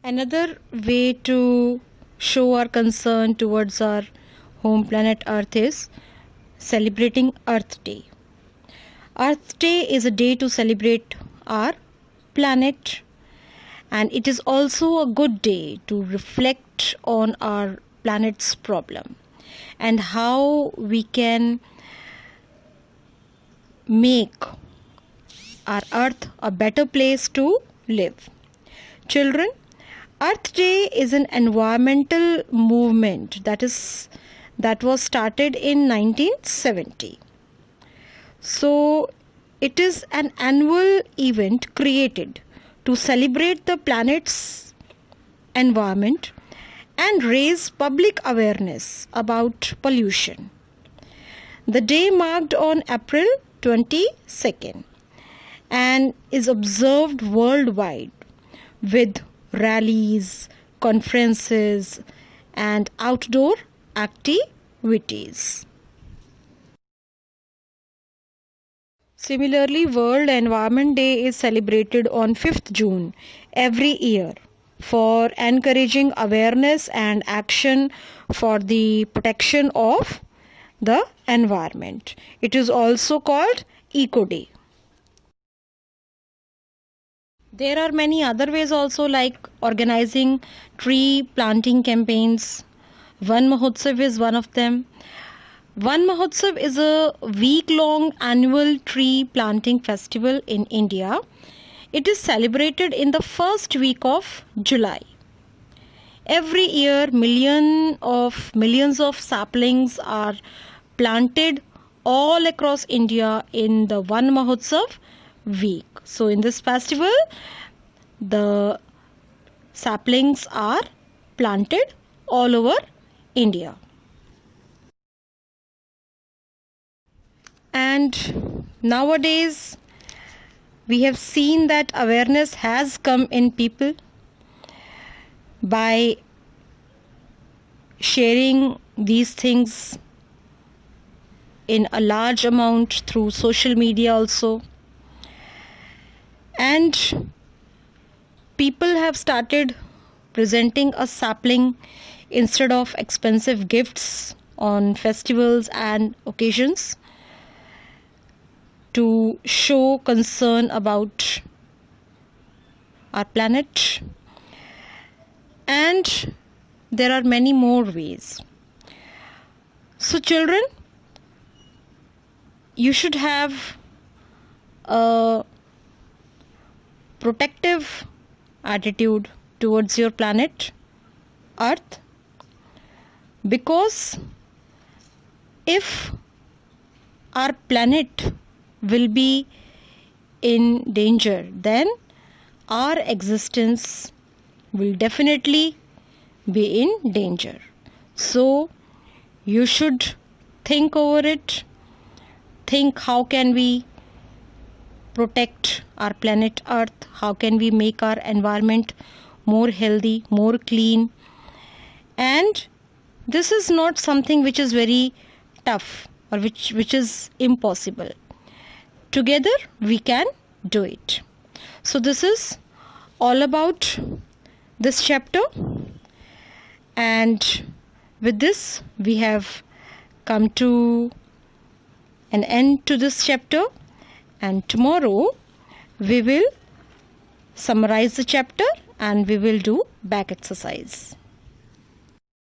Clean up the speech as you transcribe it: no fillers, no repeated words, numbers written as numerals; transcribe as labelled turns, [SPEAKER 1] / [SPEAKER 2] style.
[SPEAKER 1] Another way to show our concern towards our home planet Earth is celebrating Earth Day. Earth Day is a day to celebrate our planet, and it is also a good day to reflect on our planet's problem and how we can make our Earth a better place to live. Children, Earth Day is an environmental movement that was started in 1970. So it is an annual event created to celebrate the planet's environment and raise public awareness about pollution. The day marked on April 22nd and is observed worldwide with rallies, conferences, and outdoor activities. Similarly, World Environment Day is celebrated on 5th June every year for encouraging awareness and action for the protection of the environment. It is also called Eco Day. There are many other ways also, like organizing tree planting campaigns. Van Mahotsav is one of them. Van Mahotsav is a week-long annual tree planting festival in India. It is celebrated in the first week of July. Every year, millions of saplings are planted all across India in the Van Mahotsav week. So in this festival, the saplings are planted all over India. And nowadays, we have seen that awareness has come in people by sharing these things in a large amount through social media also. And people have started presenting a sapling instead of expensive gifts on festivals and occasions to show concern about our planet. And there are many more ways. So children, you should have a protective attitude towards your planet Earth, because if our planet will be in danger, then our existence will definitely be in danger. So you should think over it. Think, how can we protect our planet Earth? How can we make our environment more healthy, more clean? And this is not something which is very tough or which is impossible. Together we can do it. So this is all about this chapter, and with this we have come to an end to this chapter, and tomorrow we will summarize the chapter and we will do back exercise.